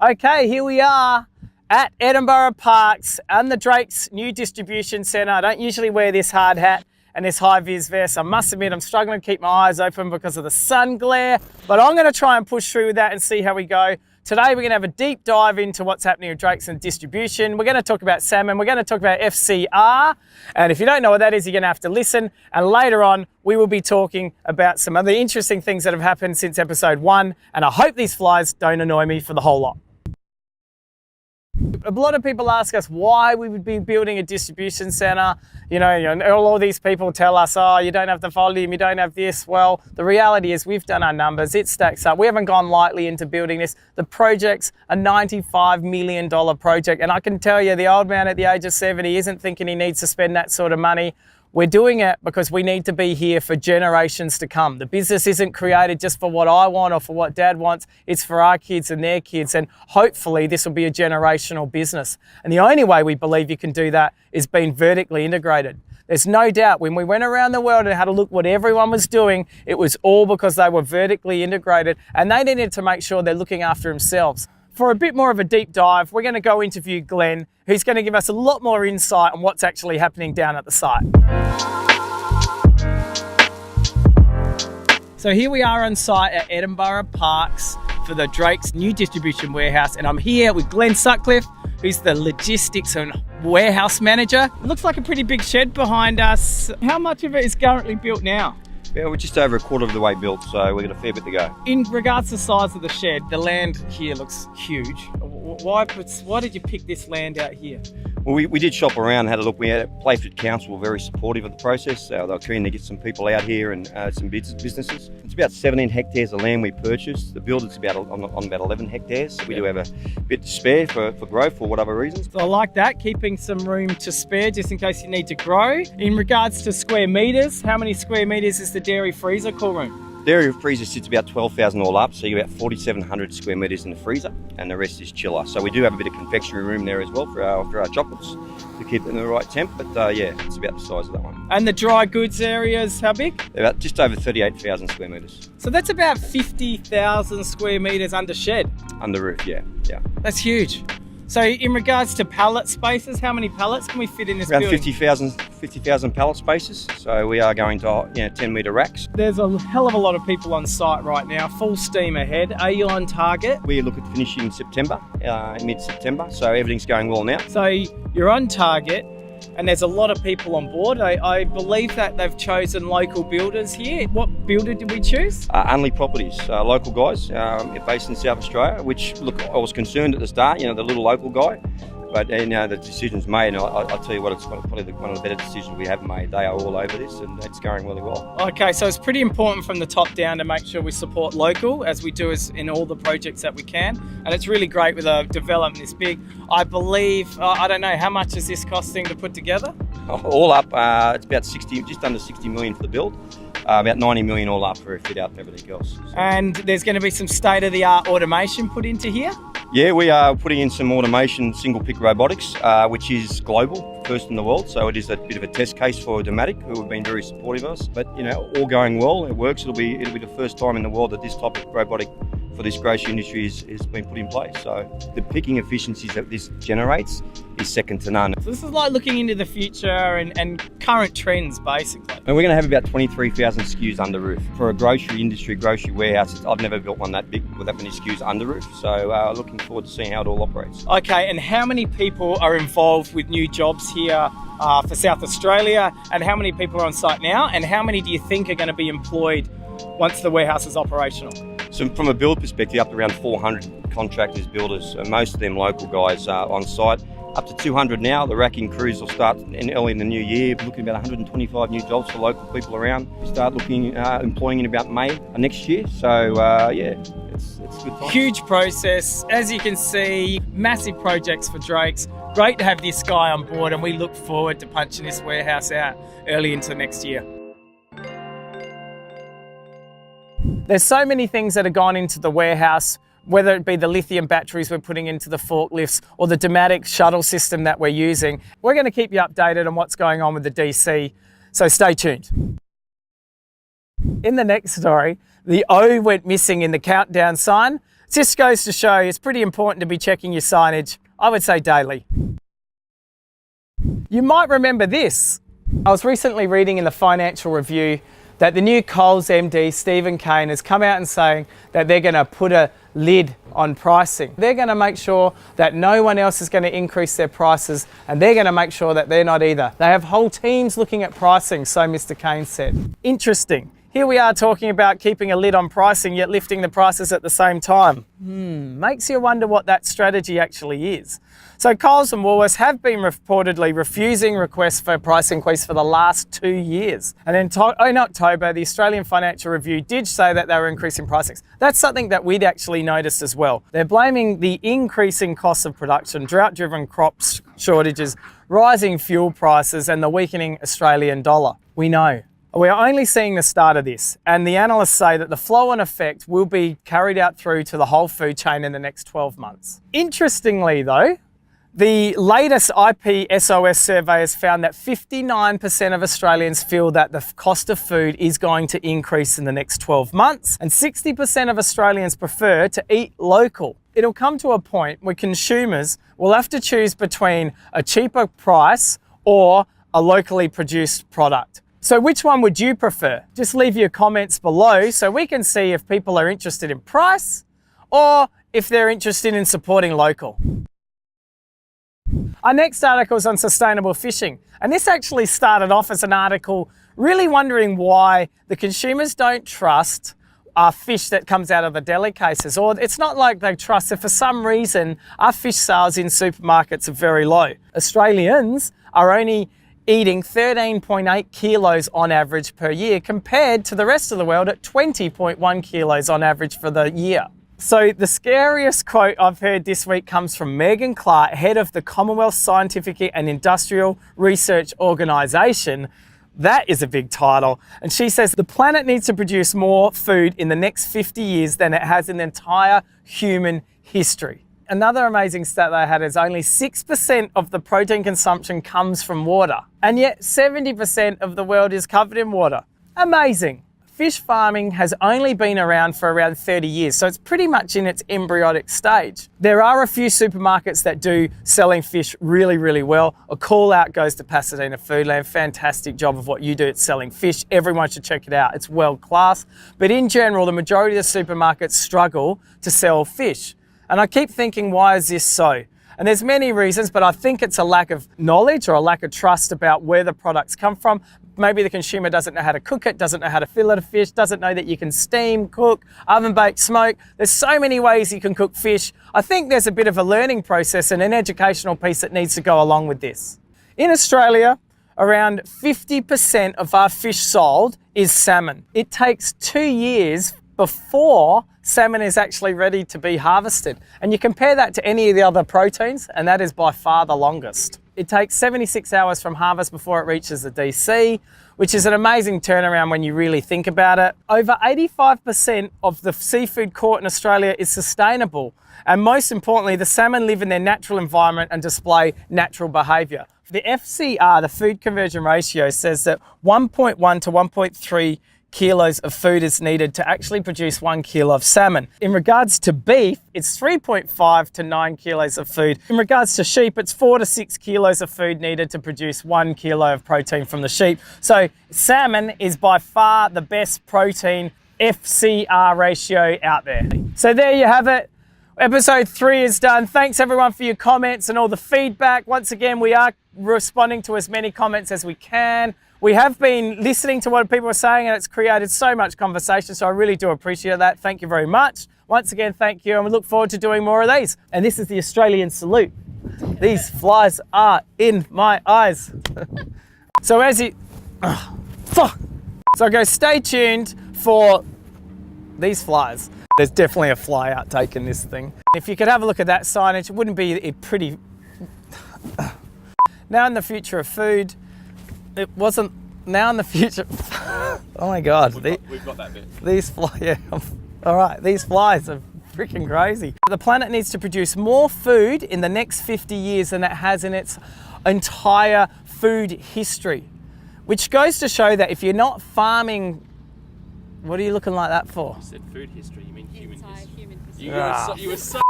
Okay, here we are at Edinburgh Parks and the Drake's new distribution centre. I don't usually wear this hard hat and this high-vis vest. I must admit, I'm struggling to keep my eyes open because of the sun glare, but I'm going to try and push through with that and see how we go. Today, we're going to have a deep dive into what's happening with Drake's and distribution. We're going to talk about salmon. We're going to talk about FCR. And if you don't know what that is, you're going to have to listen. And later on, we will be talking about some other interesting things that have happened since episode 1. And I hope these flies don't annoy me for the whole lot. A lot of people ask us why we would be building a distribution centre. You know, all these people tell us, oh, you don't have the volume, you don't have this. Well, the reality is we've done our numbers, it stacks up. We haven't gone lightly into building this. The project's a $95 million project. And I can tell you, the old man at the age of 70 isn't thinking he needs to spend that sort of money. We're doing it because we need to be here for generations to come. The business isn't created just for what I want or for what Dad wants. It's for our kids and their kids. And hopefully this will be a generational business. And the only way we believe you can do that is being vertically integrated. There's no doubt when we went around the world and had a look what everyone was doing, it was all because they were vertically integrated and they needed to make sure they're looking after themselves. For a bit more of a deep dive, we're going to go interview Glenn, who's going to give us a lot more insight on what's actually happening down at the site. So here we are on site at Edinburgh Parks for the Drake's new distribution warehouse, and I'm here with Glenn Sutcliffe, who's the logistics and warehouse manager. It looks like a pretty big shed behind us. How much of it is currently built now? Yeah, we're just over a quarter of the way built, so we've got a fair bit to go. In regards to the size of the shed, the land here looks huge. Why did you pick this land out here? Well, we did shop around, had a look. We had Playford Council were very supportive of the process. They were keen to get some people out here and some businesses. It's about 17 hectares of land we purchased. The building's about on about 11 hectares. So we do have a bit to spare for growth for whatever reasons. So I like that, keeping some room to spare just in case you need to grow. In regards to square metres, how many square metres is the dairy freezer cool room? Dairy freezer sits about 12,000 all up, so you're about 4,700 square metres in the freezer, and the rest is chiller. So we do have a bit of confectionery room there as well for our chocolates to keep them in the right temp. But yeah, it's about the size of that one. And the dry goods areas, how big? About just over 38,000 square metres. So that's about 50,000 square metres under shed. Under roof, yeah. That's huge. So in regards to pallet spaces, how many pallets can we fit in this building? Around 50,000 pallet spaces. So we are going to 10 metre racks. There's a hell of a lot of people on site right now, full steam ahead. Are you on target? We look at finishing in September, mid-September, so everything's going well now. So you're on target and there's a lot of people on board. I believe that they've chosen local builders here. What builder did we choose? Unley Properties, local guys based in South Australia, which, look, I was concerned at the start, the little local guy, but the decision's made, and I'll tell you what, it's probably one of the better decisions we have made. They are all over this and it's going really well. Okay, so it's pretty important from the top down to make sure we support local, as we do in all the projects that we can, and it's really great with a development this big. I believe, I don't know, how much is this costing to put together? All up, it's about just under 60 million for the build. About 90 million all up for a fit out and everything else. So. And there's going to be some state-of-the-art automation put into here? Yeah, we are putting in some automation, single pick robotics, which is global, first in the world. So it is a bit of a test case for Domatic, who have been very supportive of us. But all going well, it works. It'll be the first time in the world that this type of robotic for this grocery industry is been put in place. So the picking efficiencies that this generates is second to none. So this is like looking into the future and current trends, basically. And we're going to have about 23,000 SKUs under roof. For a grocery industry, grocery warehouse, I've never built one that big with that many SKUs under roof. So looking forward to seeing how it all operates. Okay, and how many people are involved with new jobs here for South Australia? And how many people are on site now? And how many do you think are going to be employed once the warehouse is operational? So from a build perspective, up to around 400 contractors, builders, most of them local guys on site. Up to 200 now. The racking crews will start early in the new year. We're looking at about 125 new jobs for local people around. We start looking, employing in about May next year. So yeah, it's a good time. Huge process. As you can see, massive projects for Drake's. Great to have this guy on board, and we look forward to punching this warehouse out early into next year. There's so many things that have gone into the warehouse, whether it be the lithium batteries we're putting into the forklifts or the Domatic shuttle system that we're using. We're going to keep you updated on what's going on with the DC, so stay tuned. In the next story, the O went missing in the countdown sign. This goes to show it's pretty important to be checking your signage, I would say daily. You might remember this. I was recently reading in the Financial Review that the new Coles MD, Stephen Kane, has come out and saying that they're going to put a lid on pricing. They're going to make sure that no one else is going to increase their prices, and they're going to make sure that they're not either. They have whole teams looking at pricing, so Mr. Kane said. Interesting. Here we are talking about keeping a lid on pricing, yet lifting the prices at the same time. Makes you wonder what that strategy actually is. So Coles and Woolworths have been reportedly refusing requests for a price increase for the last 2 years. And in October, the Australian Financial Review did say that they were increasing pricings. That's something that we'd actually noticed as well. They're blaming the increasing costs of production, drought-driven crop shortages, rising fuel prices, and the weakening Australian dollar. We know. We are only seeing the start of this, and the analysts say that the flow-on effect will be carried out through to the whole food chain in the next 12 months. Interestingly though, the latest IPSOS survey has found that 59% of Australians feel that the cost of food is going to increase in the next 12 months, and 60% of Australians prefer to eat local. It'll come to a point where consumers will have to choose between a cheaper price or a locally produced product. So which one would you prefer? Just leave your comments below so we can see if people are interested in price or if they're interested in supporting local. Our next article is on sustainable fishing, and this actually started off as an article really wondering why the consumers don't trust our fish that comes out of the deli cases, or it's not like they trust it. For some reason, our fish sales in supermarkets are very low. Australians are only eating 13.8 kilos on average per year compared to the rest of the world at 20.1 kilos on average for the year. So the scariest quote I've heard this week comes from Megan Clark, head of the Commonwealth Scientific and Industrial Research Organisation. That is a big title. And she says the planet needs to produce more food in the next 50 years than it has in the entire human history. Another amazing stat they had is only 6% of the protein consumption comes from water, and yet 70% of the world is covered in water. Amazing. Fish farming has only been around for around 30 years, so it's pretty much in its embryonic stage. There are a few supermarkets that do selling fish really, really well. A call out goes to Pasadena Foodland. Fantastic job of what you do at selling fish. Everyone should check it out. It's world class. But in general, the majority of the supermarkets struggle to sell fish. And I keep thinking, why is this so? And there's many reasons, but I think it's a lack of knowledge or a lack of trust about where the products come from. Maybe the consumer doesn't know how to cook it, doesn't know how to fillet a fish, doesn't know that you can steam, cook, oven bake, smoke. There's so many ways you can cook fish. I think there's a bit of a learning process and an educational piece that needs to go along with this. In Australia, around 50% of our fish sold is salmon. It takes 2 years before salmon is actually ready to be harvested. And you compare that to any of the other proteins, and that is by far the longest. It takes 76 hours from harvest before it reaches the DC, which is an amazing turnaround when you really think about it. Over 85% of the seafood caught in Australia is sustainable. And most importantly, the salmon live in their natural environment and display natural behaviour. The FCR, the food conversion ratio, says that 1.1 to 1.3 kilos of food is needed to actually produce 1 kilo of salmon. In regards to beef, it's 3.5 to 9 kilos of food. In regards to sheep, it's 4 to 6 kilos of food needed to produce 1 kilo of protein from the sheep. So salmon is by far the best protein FCR ratio out there. So there you have it. Episode 3 is done. Thanks everyone for your comments and all the feedback. Once again, we are responding to as many comments as we can. We have been listening to what people are saying, and it's created so much conversation, so I really do appreciate that. Thank you very much. Once again, thank you, and we look forward to doing more of these. And this is the Australian salute. These flies are in my eyes. So as you... So go stay tuned for these flies. There's definitely a fly outtake in this thing. If you could have a look at that signage, it wouldn't be a pretty... Now in the future of food, it wasn't now in the future. Oh my God. We've got that bit. These flies, yeah. All right, these flies are freaking crazy. The planet needs to produce more food in the next 50 years than it has in its entire food history, which goes to show that if you're not farming What are you looking like that for? You said food history, you mean human history. Human history. You were so